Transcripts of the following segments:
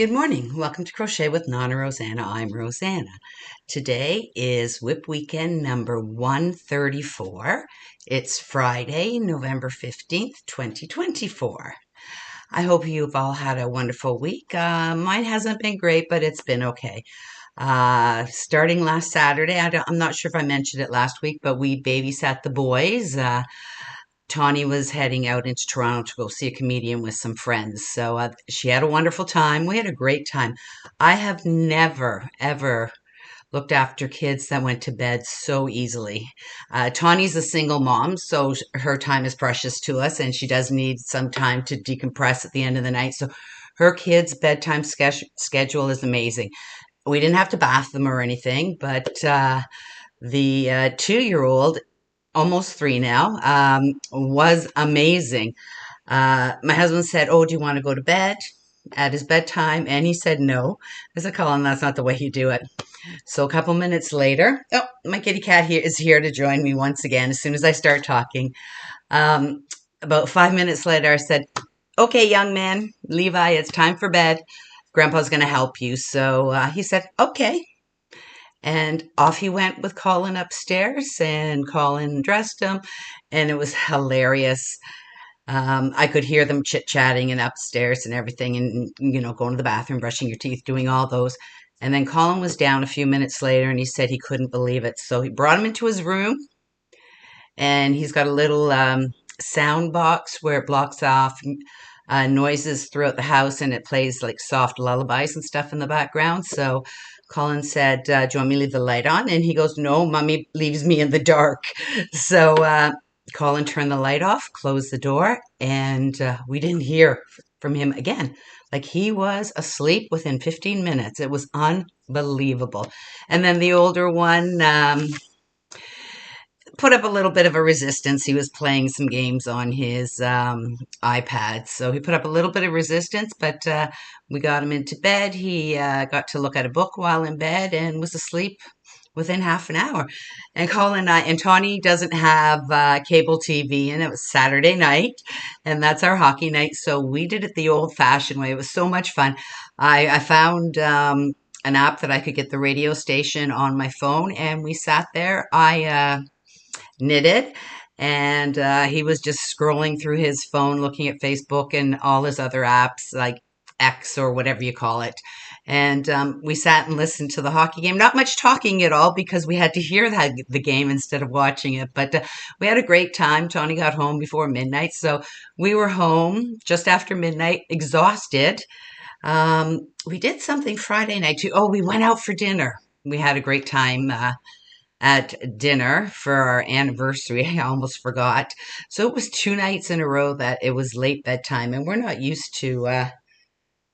Good morning. Welcome to Crochet with Nonna Rosanna. I'm Rosanna. Today is WIP weekend number 134. It's Friday, November 15th, 2024. I hope you've all had a wonderful week. Mine hasn't been great, but it's been okay. Starting last Saturday, I'm not sure if I mentioned it last week, but we babysat the boys. Tawny was heading out into Toronto to go see a comedian with some friends. So she had a wonderful time. We had a great time. I have never, ever looked after kids that went to bed so easily. Tawny's a single mom, so her time is precious to us, and she does need some time to decompress at the end of the night. So her kids' bedtime schedule is amazing. We didn't have to bath them or anything, but the 2-year-old, almost 3 now, was amazing. My husband said, "Oh, do you want to go to bed?" At his bedtime, and he said no. I said, "Colin, that's not the way you do it." So a couple minutes later, oh, my kitty cat here is here to join me once again as soon as I start talking. About 5 minutes later, I said, "Okay, young man, Levi, it's time for bed. Grandpa's going to help you." So he said, "Okay." And off he went with Colin upstairs, and Colin dressed him, and it was hilarious. I could hear them chit-chatting and upstairs and everything, and, going to the bathroom, brushing your teeth, doing all those. And then Colin was down a few minutes later, and he said he couldn't believe it. So he brought him into his room, and he's got a little sound box where it blocks off noises throughout the house, and it plays like soft lullabies and stuff in the background. So Colin said, "Do you want me to leave the light on?" And he goes, "No, Mommy leaves me in the dark." So Colin turned the light off, closed the door, and we didn't hear from him again. Like, he was asleep within 15 minutes. It was unbelievable. And then the older one put up a little bit of a resistance. He was playing some games on his iPad. So he put up a little bit of resistance, but we got him into bed. He got to look at a book while in bed and was asleep within half an hour. And Colin and Tawny doesn't have cable TV, and it was Saturday night, and that's our hockey night. So we did it the old-fashioned way. It was so much fun. I found an app that I could get the radio station on my phone, and we sat there. I knitted, and he was just scrolling through his phone, looking at Facebook and all his other apps, like X or whatever you call it. And we sat and listened to the hockey game. Not much talking at all because we had to hear the game instead of watching it. But we had a great time. Tony got home before midnight. So we were home just after midnight, exhausted. We did something Friday night too. Oh, we went out for dinner. We had a great time at dinner for our anniversary. I almost forgot. So it was 2 nights in a row that it was late bedtime, and we're not used to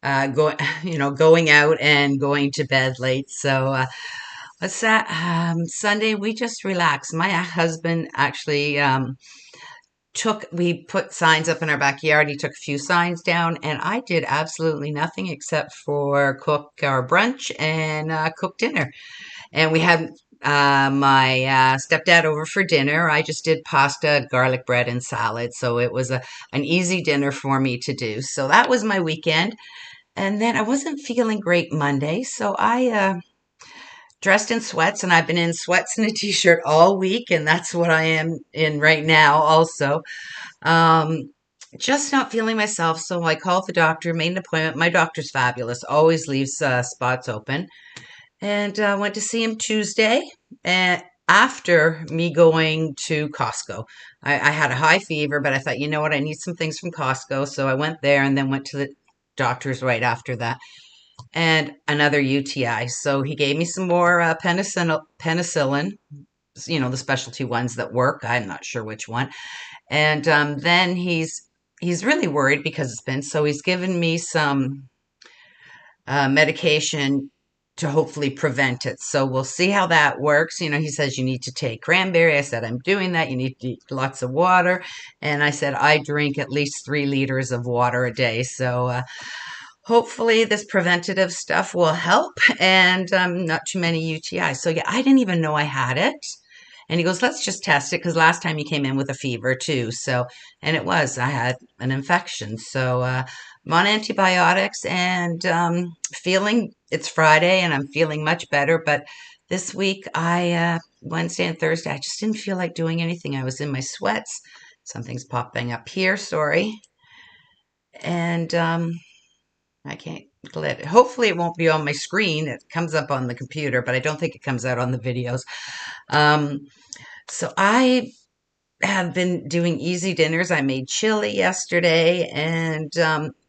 going out and going to bed late. So what's that? Sunday we just relaxed. My husband actually we put signs up in our backyard. He took a few signs down, and I did absolutely nothing except for cook our brunch and cook dinner. And we had my stepdad over for dinner. I just did pasta, garlic bread, and salad. So it was an easy dinner for me to do. So that was my weekend. And then I wasn't feeling great Monday, so I dressed in sweats, and I've been in sweats and a t-shirt all week, and that's what I am in right now also. Um, just not feeling myself, so I called the doctor, made an appointment. My doctor's fabulous, always leaves spots open, and went to see him Tuesday, and after me going to Costco. I had a high fever, but I thought, you know what, I need some things from Costco, so I went there and then went to the doctor's right after that, and another UTI. So he gave me some more penicillin, the specialty ones that work. I'm not sure which one. And then he's really worried because he's given me some medication to hopefully prevent it. So we'll see how that works. He says you need to take cranberry. I said, I'm doing that. You need to eat lots of water. And I said, I drink at least 3 liters of water a day. So hopefully this preventative stuff will help, and not too many UTIs. So yeah, I didn't even know I had it. And he goes, let's just test it, because last time you came in with a fever too. So, and I had an infection. So I'm on antibiotics and feeling, it's Friday and I'm feeling much better. But this week, Wednesday and Thursday, I just didn't feel like doing anything. I was in my sweats. Something's popping up here, sorry. And I can't let it. Hopefully, it won't be on my screen. It comes up on the computer, but I don't think it comes out on the videos. Um, so I have been doing easy dinners. I made chili yesterday and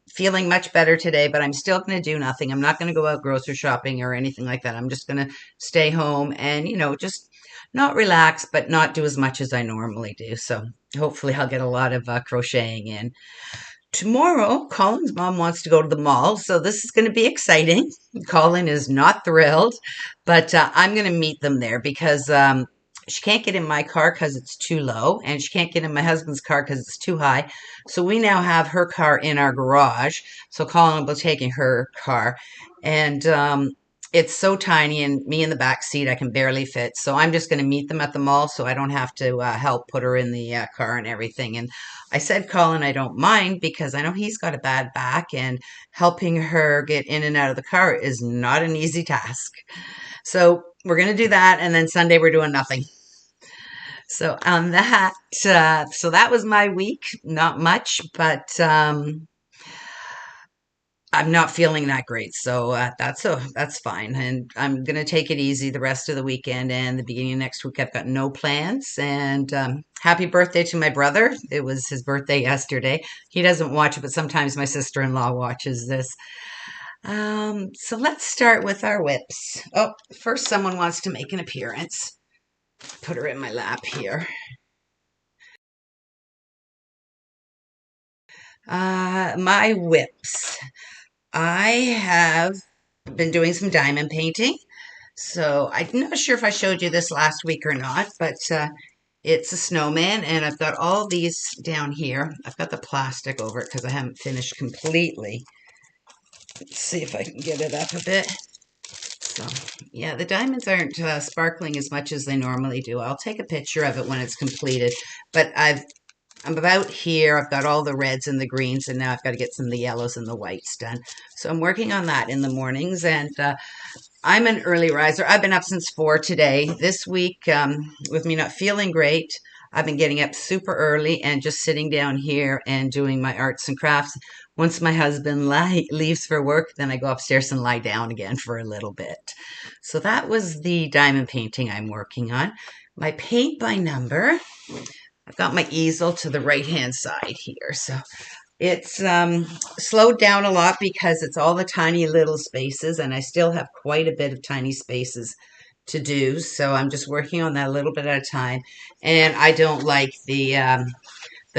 feeling much better today, but I'm still going to do nothing. I'm not going to go out grocery shopping or anything like that. I'm just going to stay home and, just not relax, but not do as much as I normally do. So hopefully I'll get a lot of crocheting in. Tomorrow, Colin's mom wants to go to the mall, so this is going to be exciting. Colin is not thrilled, but I'm going to meet them there because she can't get in my car because it's too low, and she can't get in my husband's car because it's too high. So we now have her car in our garage. So Colin will be taking her car, and it's so tiny, and me in the back seat, I can barely fit. So I'm just going to meet them at the mall, so I don't have to help put her in the car and everything. And I said, Colin, I don't mind because I know he's got a bad back, and helping her get in and out of the car is not an easy task. So we're going to do that. And then Sunday, we're doing nothing. So on that, so that was my week. Not much, but I'm not feeling that great, so that's fine, and I'm gonna take it easy the rest of the weekend and the beginning of next week. I've got no plans, and happy birthday to my brother. It was his birthday yesterday. He doesn't watch it, but sometimes my sister-in-law watches this. So let's start with our WIPs. Oh, first someone wants to make an appearance. Put her in my lap here. My WIPs. I have been doing some diamond painting. So I'm not sure if I showed you this last week or not, but it's a snowman, and I've got all these down here. I've got the plastic over it because I haven't finished completely. Let's see if I can get it up a bit. So, yeah, the diamonds aren't sparkling as much as they normally do. I'll take a picture of it when it's completed, but I'm about here. I've got all the reds and the greens, and now I've got to get some of the yellows and the whites done. So I'm working on that in the mornings, and I'm an early riser. I've been up since 4 today. This week, with me not feeling great, I've been getting up super early and just sitting down here and doing my arts and crafts. Once my husband leaves for work, then I go upstairs and lie down again for a little bit. So that was the diamond painting I'm working on. My paint by number, I've got my easel to the right-hand side here. So it's slowed down a lot because it's all the tiny little spaces, and I still have quite a bit of tiny spaces to do. So I'm just working on that a little bit at a time. And I don't like the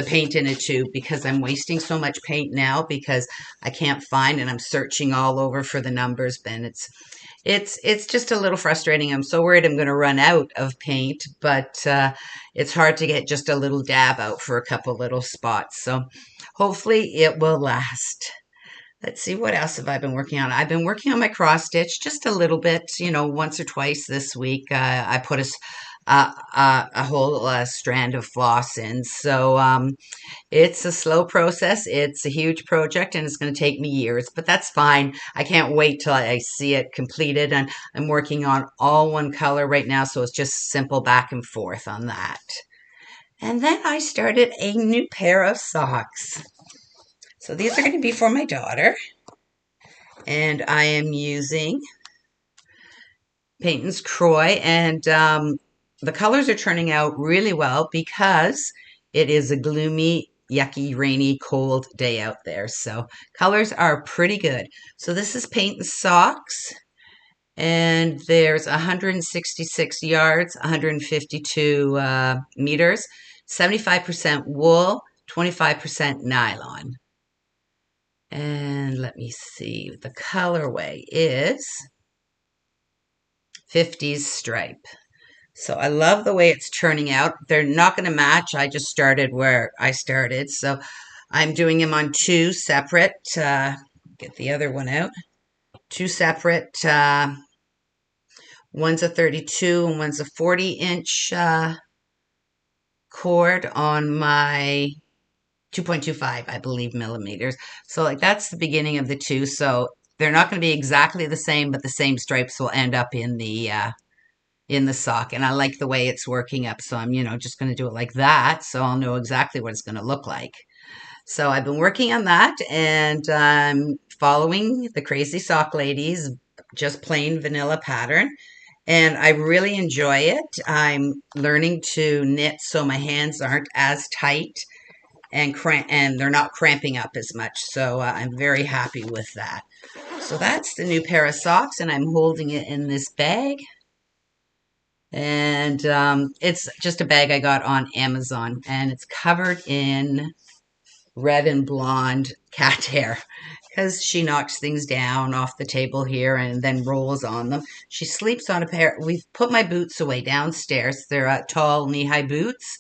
paint in a tube because I'm wasting so much paint now because I can't find, and I'm searching all over for the numbers. Ben, it's just a little frustrating. I'm so worried I'm going to run out of paint, but it's hard to get just a little dab out for a couple little spots. So hopefully it will last. Let's see, what else have I been working on? I've been working on my cross stitch just a little bit, once or twice this week. I put a whole strand of floss in. So it's a slow process. It's a huge project, and it's going to take me years, but that's fine. I can't wait till I see it completed. And I'm working on all one color right now, so it's just simple back and forth on that. And then I started a new pair of socks. So these are going to be for my daughter. And I am using Peyton's Croy. And the colors are turning out really well because it is a gloomy, yucky, rainy, cold day out there. So colors are pretty good. So this is Peyton's socks. And there's 166 yards, 152 meters, 75% wool, 25% nylon. And let me see, the colorway is 50s stripe. So I love the way it's turning out. They're not going to match. I just started where I started. So I'm doing them on two separate, get the other one out, two separate, one's a 32 and one's a 40-inch cord on my 2.25, I believe, millimeters. So like that's the beginning of the two. So they're not going to be exactly the same, but the same stripes will end up in the sock. And I like the way it's working up. So I'm, just going to do it like that. So I'll know exactly what it's going to look like. So I've been working on that and following the Crazy Sock Ladies, just plain vanilla pattern. And I really enjoy it. I'm learning to knit so my hands aren't as tight and they're not cramping up as much. So I'm very happy with that. So that's the new pair of socks, and I'm holding it in this bag. And it's just a bag I got on Amazon, and it's covered in red and blonde cat hair because she knocks things down off the table here and then rolls on them. She sleeps on a pair. We've put my boots away downstairs. They're tall knee-high boots,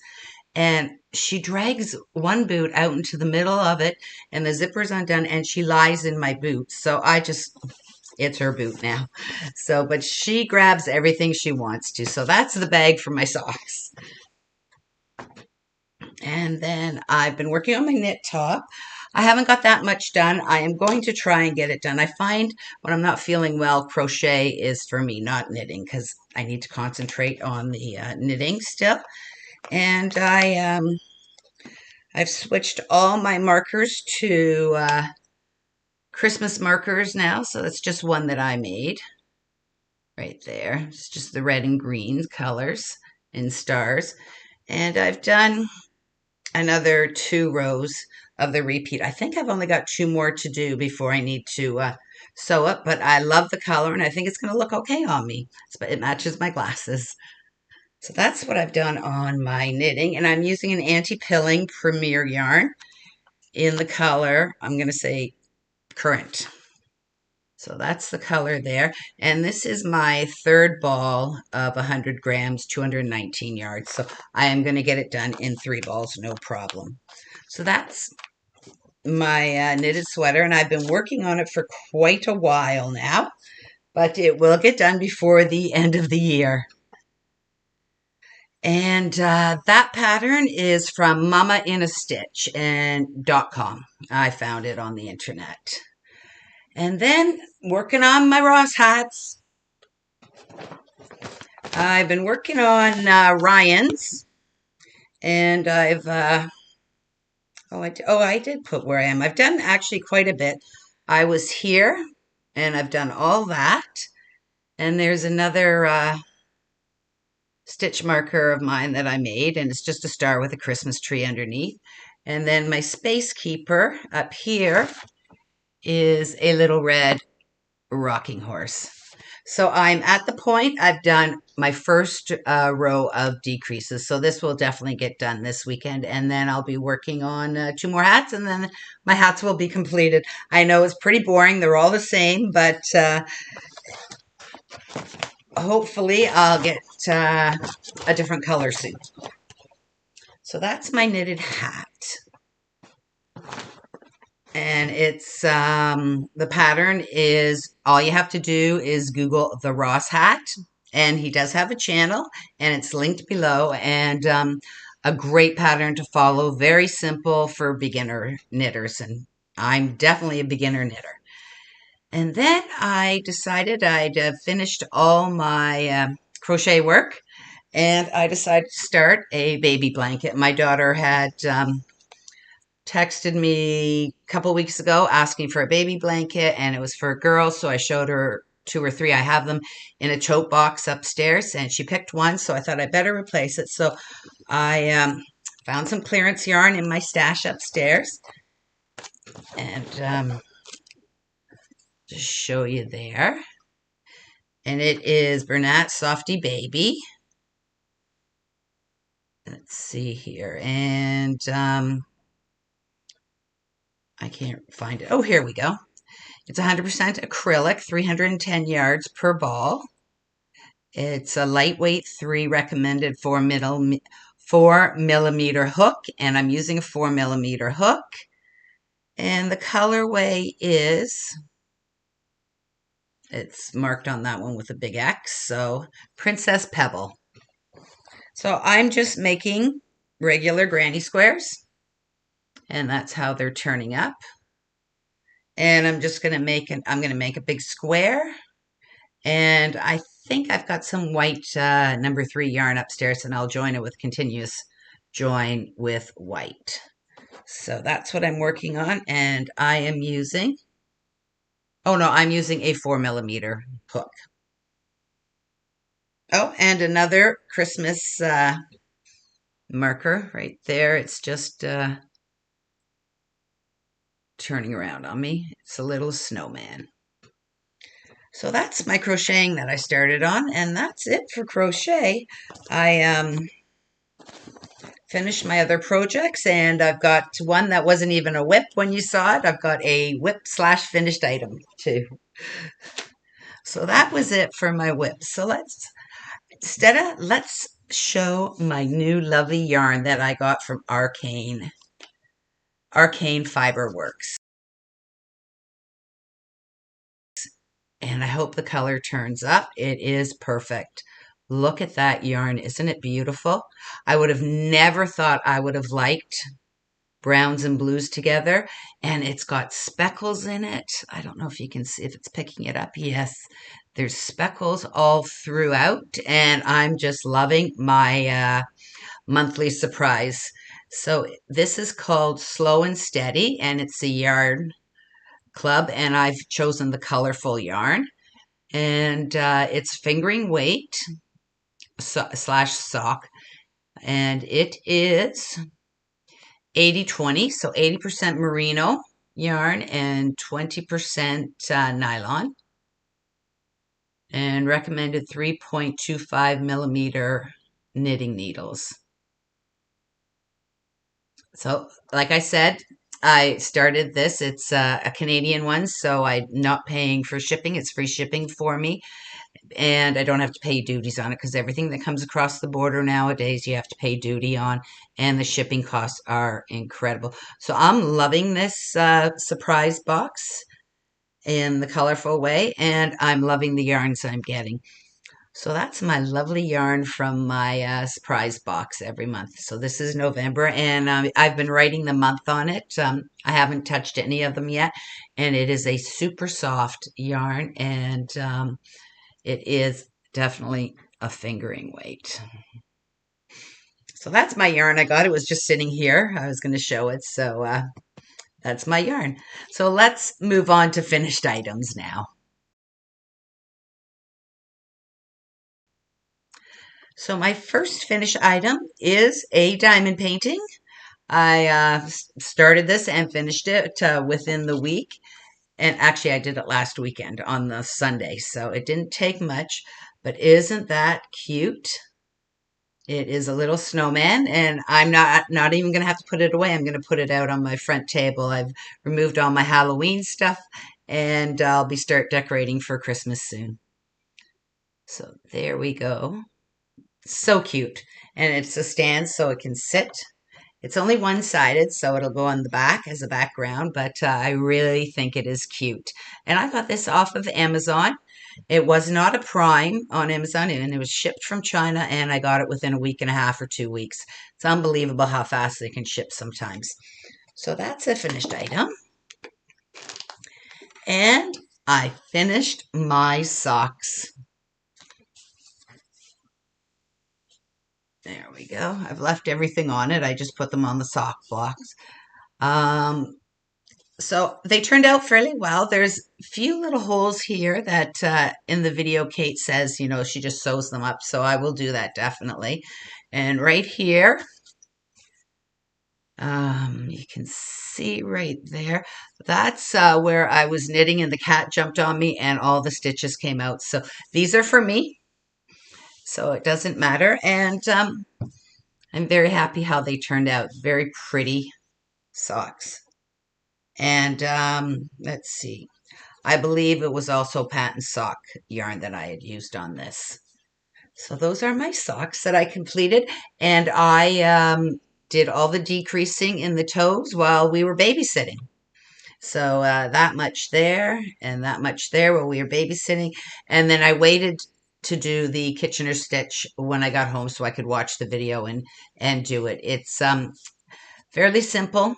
and she drags one boot out into the middle of it, and the zipper's undone, and she lies in my boots. So it's her boot now. So, but she grabs everything she wants to. So that's the bag for my socks. And then I've been working on my knit top. I haven't got that much done. I am going to try and get it done. I find when I'm not feeling well, crochet is for me, not knitting, because I need to concentrate on the knitting still. And I've switched all my markers to Christmas markers now. So that's just one that I made right there. It's just the red and green colors in stars. And I've done another 2 rows of the repeat. I think I've only got 2 more to do before I need to sew it, but I love the color and I think it's going to look okay on me. It matches my glasses. So that's what I've done on my knitting, and I'm using an anti-pilling Premier yarn in the color, I'm going to say currant. So that's the color there. And this is my third ball of 100 grams, 219 yards. So I am going to get it done in 3 balls, no problem. So that's my knitted sweater, and I've been working on it for quite a while now, but it will get done before the end of the year. And that pattern is from Mama in a Stitch and .com. I found it on the internet. And then working on my Ross hats. I've been working on Ryan's, and I've I did put where I am. I've done actually quite a bit. I was here, and I've done all that. And there's another stitch marker of mine that I made, and it's just a star with a Christmas tree underneath. And then my space keeper up here is a little red rocking horse. So I'm at the point I've done my first row of decreases. So this will definitely get done this weekend. And then I'll be working on 2 more hats, and then my hats will be completed. I know it's pretty boring. They're all the same, but hopefully I'll get a different color soon. So that's my knitted hat. And it's the pattern is, all you have to do is Google the Ross hat, and he does have a channel, and it's linked below, and a great pattern to follow. Very simple for beginner knitters, and I'm definitely a beginner knitter. And then I decided I'd finished all my crochet work, and I decided to start a baby blanket. My daughter had texted me a couple weeks ago asking for a baby blanket, and it was for a girl, so I showed her 2 or 3. I have them in a tote box upstairs, and she picked one, so I thought I better replace it. So I found some clearance yarn in my stash upstairs, and just show you there. And it is Bernat Softy Baby. Let's see here, and I can't find it. Oh, here we go. It's 100% acrylic, 310 yards per ball. It's a lightweight 3 recommended 4mm hook, and I'm using a 4mm hook. And the colorway is, it's marked on that one with a big X, so Princess Pebble. So I'm just making regular granny squares. and that's how they're turning up. And I'm just going to make a big square, and I think I've got some white number 3 yarn upstairs, and I'll join it with continuous join with white. So that's what I'm working on, and I am using, oh no, I'm using a 4mm hook. Oh, and another Christmas marker right there. It's just turning around on me. It's a little snowman. So that's my crocheting that I started on, and that's it for crochet. I finished my other projects, and I've got one that wasn't even a WIP when you saw it. I've got a WIP / finished item too. So that was it for my WIP. So let's show my new lovely yarn that I got from Arcane Fiber Works. And I hope the color turns up. It is perfect. Look at that yarn. Isn't it beautiful? I would have never thought I would have liked browns and blues together. And it's got speckles in it. I don't know if you can see if it's picking it up. Yes, there's speckles all throughout. And I'm just loving my monthly surprise. So this is called Slow and Steady, and it's a yarn club, and I've chosen the colorful yarn. And it's fingering weight / sock, and it is 80/20, so 80% merino yarn and 20% nylon, and recommended 3.25mm knitting needles. So like I said, I started this. It's a Canadian one, so I'm not paying for shipping. It's free shipping for me. And I don't have to pay duties on it because everything that comes across the border nowadays, you have to pay duty on, and the shipping costs are incredible. So I'm loving this surprise box in the colorful way, and I'm loving the yarns I'm getting. So that's my lovely yarn from my surprise box every month. So this is November, and I've been writing the month on it. I haven't touched any of them yet, and it is a super soft yarn, and it is definitely a fingering weight. So that's my yarn I got. It was just sitting here. I was going to show it. So that's my yarn. So let's move on to finished items now. So my first finished item is a diamond painting. I started this and finished it within the week. And actually, I did it last weekend on the Sunday. So it didn't take much. But isn't that cute? It is a little snowman, and I'm not even going to have to put it away. I'm going to put it out on my front table. I've removed all my Halloween stuff, and I'll start decorating for Christmas soon. So there we go. So cute. And it's a stand so it can sit. It's only one-sided, so it'll go on the back as a background, but I really think it is cute. And I got this off of Amazon. It was not a Prime on Amazon, and it was shipped from China, and I got it within a week and a half or 2 weeks. It's unbelievable how fast they can ship sometimes. So that's a finished item. And I finished my socks. There we go. I've left everything on it. I just put them on the sock blocks. So they turned out fairly well. There's a few little holes here that in the video Kate says, you know, she just sews them up. So I will do that definitely. And right here, you can see right there, that's where I was knitting and the cat jumped on me and all the stitches came out. So these are for me. So it doesn't matter. And I'm very happy how they turned out. Very pretty socks. And let's see. I believe it was also patent sock yarn that I had used on this. So those are my socks that I completed. And I did all the decreasing in the toes while we were babysitting. So that much there and that much there while we were babysitting. And then I waited to do the Kitchener stitch when I got home so I could watch the video and do it. It's fairly simple.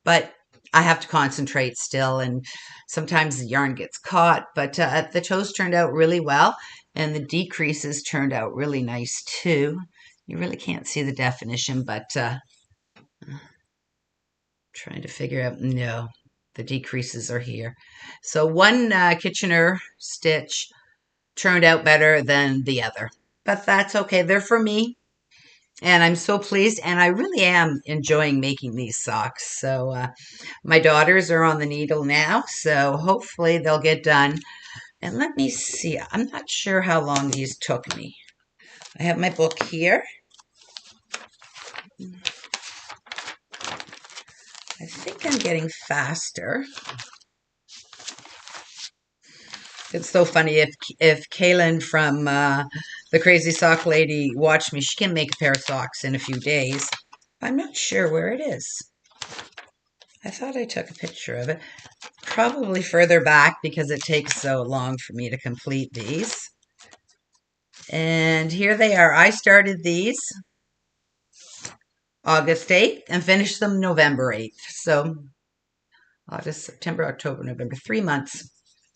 but I have to concentrate still, and sometimes the yarn gets caught, but the toes turned out really well, and the decreases turned out really nice too. You really can't see the definition, but trying to figure out, no, the decreases are here. So one Kitchener stitch turned out better than the other, but that's okay. They're for me, and I'm so pleased, and I really am enjoying making these socks. So my daughters are on the needle now, so hopefully they'll get done. And let me see, I'm not sure how long these took me. I have my book here. I think I'm getting faster. It's so funny, if Kaylin from the Crazy Sock Lady watched me, she can make a pair of socks in a few days. I'm not sure where it is. I thought I took a picture of it. Probably further back because it takes so long for me to complete these. And here they are. I started these August 8th and finished them November 8th. So August, September, October, November, 3 months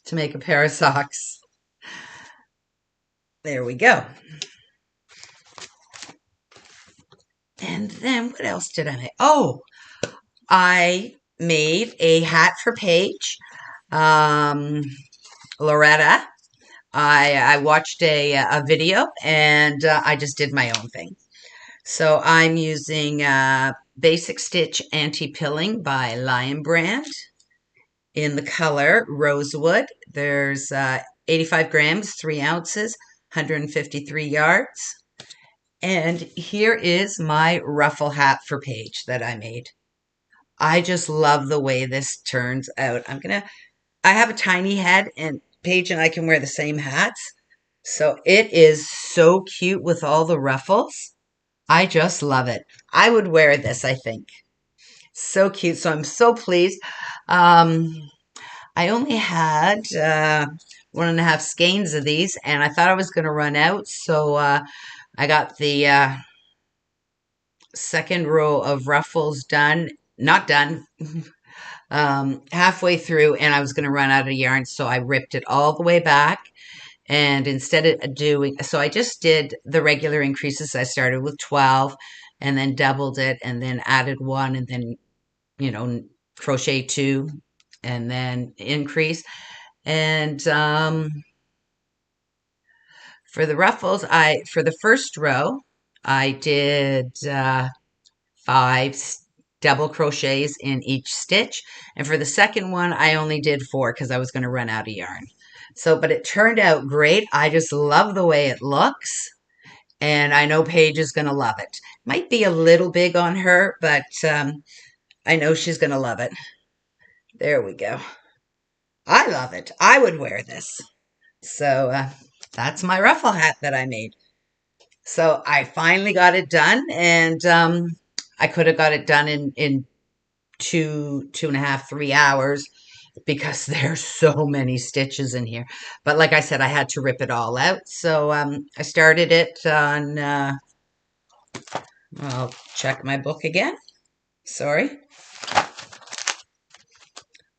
to make a pair of socks. There we go. And then what else did I make? Oh, I made a hat for Paige. Loretta. I watched a video, and I just did my own thing. So I'm using Basic Stitch Anti-Pilling by Lion Brand in the color Rosewood. There's 85 grams, 3 ounces, 153 yards. And here is my ruffle hat for Paige that I made. I just love the way this turns out. I have a tiny head, and Paige and I can wear the same hats. So it is so cute with all the ruffles. I just love it. I would wear this, I think. So cute. So I'm so pleased. I only had 1.5 skeins of these, and I thought I was going to run out. So I got the second row of ruffles done. Not done. Halfway through, and I was going to run out of yarn. So I ripped it all the way back. And instead of so I just did the regular increases. I started with 12 and then doubled it and then added 1 and then, crochet 2 and then increase. And for the ruffles, for the first row, I did 5 double crochets in each stitch. And for the second one, I only did 4 because I was going to run out of yarn. So, but it turned out great. I just love the way it looks. And I know Paige is going to love it. Might be a little big on her, but I know she's going to love it. There we go. I love it. I would wear this. So that's my ruffle hat that I made. So I finally got it done, and I could have got it done in 2.5, 3 hours because there's so many stitches in here. But like I said, I had to rip it all out. So I started it on, I'll check my book again. Sorry.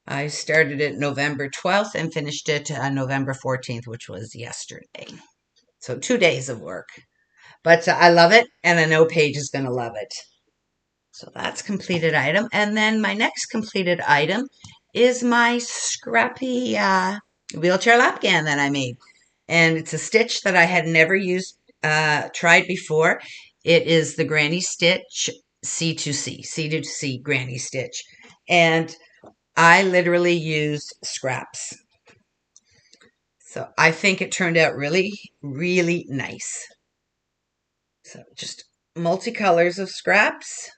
I started it November 12th and finished it November 14th, which was yesterday. So 2 days of work. But I love it, and I know Paige is going to love it. So that's completed item. And then my next completed item is my scrappy wheelchair lapgan that I made. And it's a stitch that I had never tried before. It is the Granny Stitch C2C Granny Stitch. And I literally used scraps. So I think it turned out really, really nice. So just multicolors of scraps.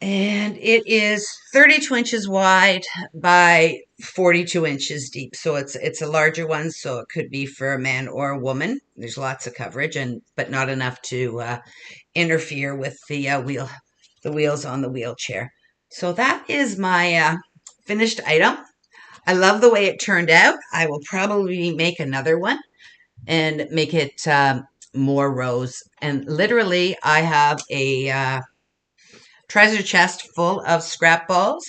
And it is 32 inches wide by 42 inches deep. So it's a larger one, so it could be for a man or a woman. There's lots of coverage, but not enough to interfere with the wheels on the wheelchair. So that is my finished item. I love the way it turned out. I will probably make another one and make it more rows. And literally, I have a treasure chest full of scrap balls,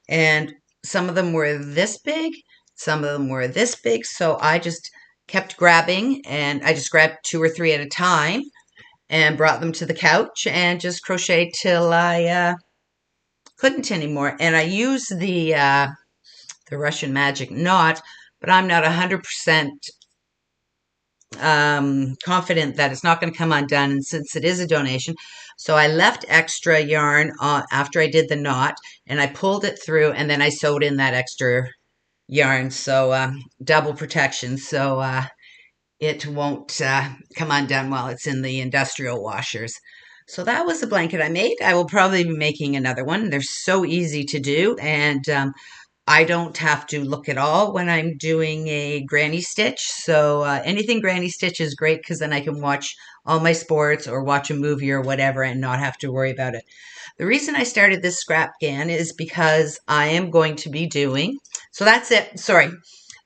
and some of them were this big, some of them were this big, so I just kept grabbing, and I just grabbed 2 or 3 at a time and brought them to the couch and just crocheted till I couldn't anymore. And I use the Russian magic knot, but I'm not 100% confident that it's not going to come undone. And since it is a donation, so I left extra yarn after I did the knot, and I pulled it through, and then I sewed in that extra yarn. So double protection. So it won't come undone while it's in the industrial washers. So that was the blanket I made. I will probably be making another one. They're so easy to do, and I don't have to look at all when I'm doing a granny stitch. So anything granny stitch is great because then I can watch all my sports or watch a movie or whatever and not have to worry about it. The reason I started this scrap gan is because I am going to be doing, so that's it. Sorry,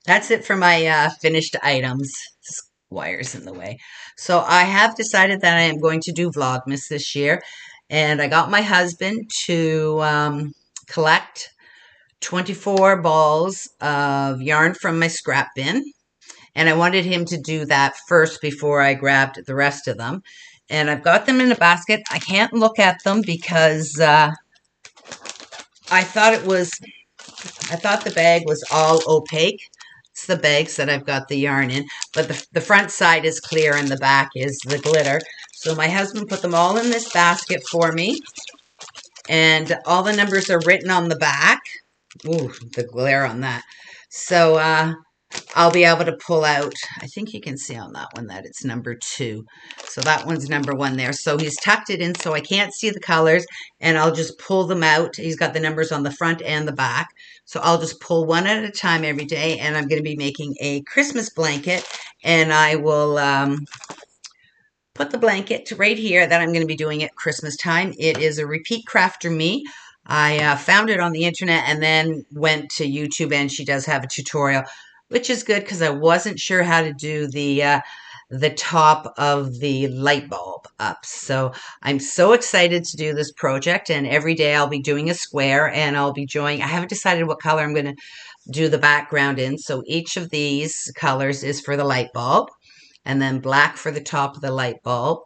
that's it for my finished items. Wires in the way. So I have decided that I am going to do Vlogmas this year. And I got my husband to collect 24 balls of yarn from my scrap bin. And I wanted him to do that first before I grabbed the rest of them. And I've got them in a basket. I can't look at them because I thought the bag was all opaque. It's the bags that I've got the yarn in, but the front side is clear and the back is the glitter. So my husband put them all in this basket for me, and all the numbers are written on the back. Ooh, the glare on that. So I'll be able to pull out, I think you can see on that one that it's number 2. So that one's number 1 there. So he's tucked it in so I can't see the colors, and I'll just pull them out. He's got the numbers on the front and the back. So I'll just pull one at a time every day, and I'm going to be making a Christmas blanket, and I will put the blanket right here that I'm going to be doing at Christmas time. It is a Repeat Crafter Me. I found it on the internet and then went to YouTube, and she does have a tutorial, which is good because I wasn't sure how to do the top of the light bulb up. So I'm so excited to do this project, and every day I'll be doing a square, and I'll be I haven't decided what color I'm going to do the background in. So each of these colors is for the light bulb, and then black for the top of the light bulb.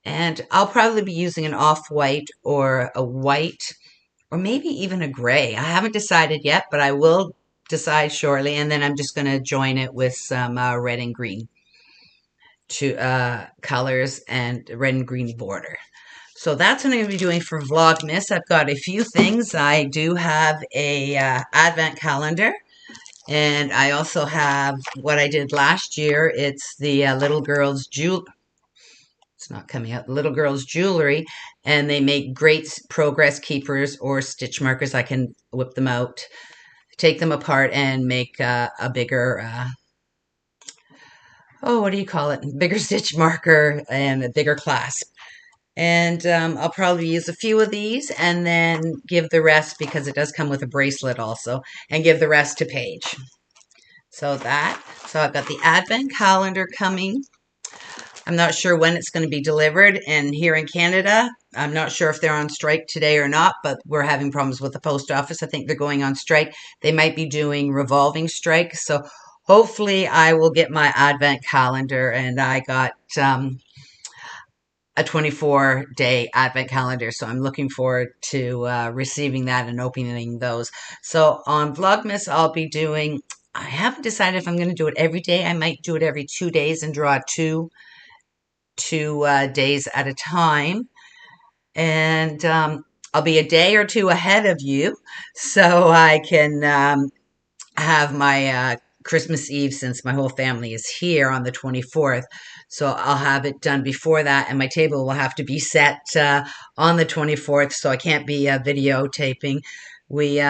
And I'll probably be using an off-white or a white or maybe even a gray. I haven't decided yet, but I will decide shortly. And then I'm just going to join it with some red and green colors and red and green border. So that's what I'm going to be doing for Vlogmas. I've got a few things. I do have a advent calendar. And I also have what I did last year. It's the little girls' it's not coming out. Little girls' jewelry, and they make great progress keepers or stitch markers. I can whip them out, take them apart, and make a bigger, what do you call it? Bigger stitch marker and a bigger clasp. And I'll probably use a few of these and then give the rest, because it does come with a bracelet also, and give the rest to Paige. So I've got the advent calendar coming. I'm not sure when it's going to be delivered, and here in Canada, I'm not sure if they're on strike today or not, but we're having problems with the post office. I think they're going on strike. They might be doing revolving strike, so hopefully I will get my advent calendar, and I got a 24-day advent calendar, so I'm looking forward to receiving that and opening those. So on Vlogmas, I'll be doing, I haven't decided if I'm going to do it every day. I might do it every 2 days and draw two days at a time. And I'll be a day or two ahead of you, so I can have my Christmas Eve, since my whole family is here on the 24th. So I'll have it done before that, and my table will have to be set on the 24th, so I can't be videotaping. We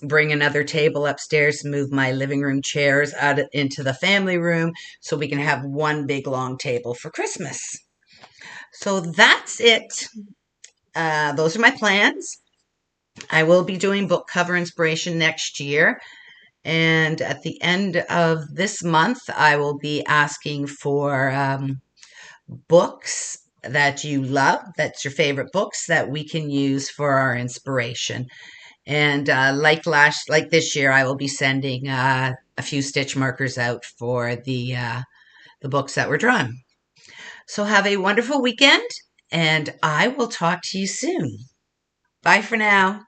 bring another table upstairs, move my living room chairs out into the family room so we can have one big long table for Christmas. So that's it. Those are my plans. I will be doing book cover inspiration next year. And at the end of this month, I will be asking for books that you love, that's your favorite books that we can use for our inspiration. And like this year, I will be sending a few stitch markers out for the books that were drawn. So have a wonderful weekend, and I will talk to you soon. Bye for now.